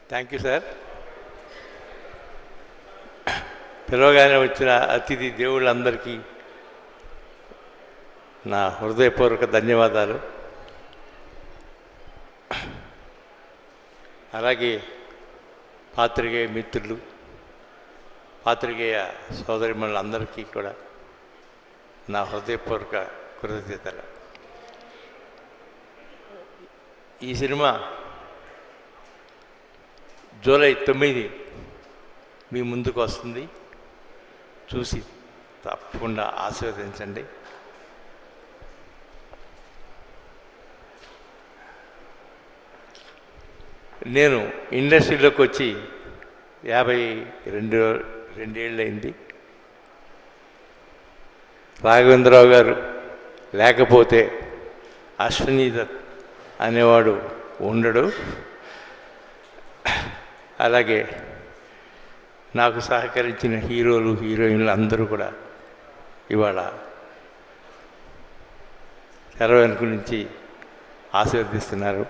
Thank you sir. పిలవగానే వచ్చిన అతిథి దేవుళ్ళందరికీ నా హృదయపూర్వక ధన్యవాదాలు. అలాగే పాత్రికేయ మిత్రులు, పాత్రికేయ సోదరిమణులందరికీ కూడా నా హృదయపూర్వక కృతజ్ఞతలు. ఈ సినిమా జూలై 9 మీ ముందుకు వస్తుంది. చూసి తప్పకుండా ఆశీర్వదించండి. నేను ఇండస్ట్రీలోకి వచ్చి 52 అయింది. రాఘవేంద్రరావు గారు లేకపోతే అశ్వినీ దత్ అనేవాడు ఉండడు. అలాగే నాకు సహకరించిన హీరోలు, హీరోయిన్లు అందరూ కూడా ఇవాళ తెర వెనుక నుంచి ఆశీర్వదిస్తున్నారు.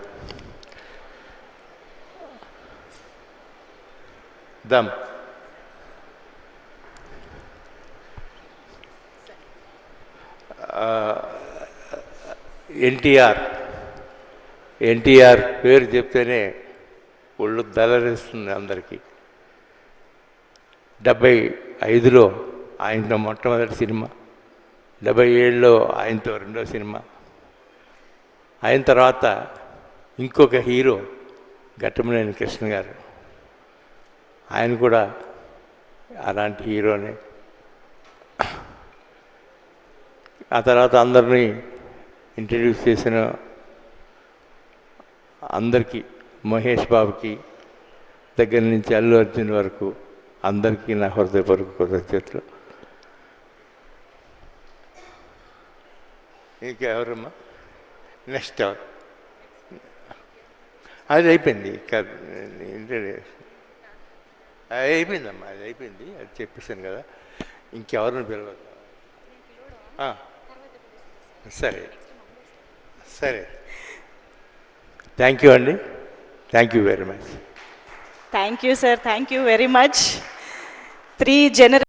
దమ్ ఎన్టీఆర్ పేరు చెప్తేనే ఒళ్ళు దలరిస్తుంది అందరికీ. 75లో ఆయనతో మొట్టమొదటి సినిమా, 77లో ఆయనతో రెండో సినిమా. ఆయన తర్వాత ఇంకొక హీరో ఘట్టమనేని కృష్ణ గారు, ఆయన కూడా అలాంటి హీరోనే. ఆ తర్వాత అందరినీ ఇంట్రడ్యూస్ చేసిన అందరికీ, మహేష్ బాబుకి దగ్గర నుంచి అల్లు అర్జున్ వరకు అందరికీ నా హృదయపూర్వక కృతజ్ఞతలు. ఇంకెవరమ్మా? నెక్స్ట్ ఎవరు? అది అయిపోయింది, అది అయిపోయిందమ్మా, అది అయిపోయింది, అది చెప్పేశాను కదా. ఇంకెవరిని పిలవద్దు. సరే సరే, థ్యాంక్ యూ అండి. Thank you very much. Thank you sir, thank you very much. 3 generation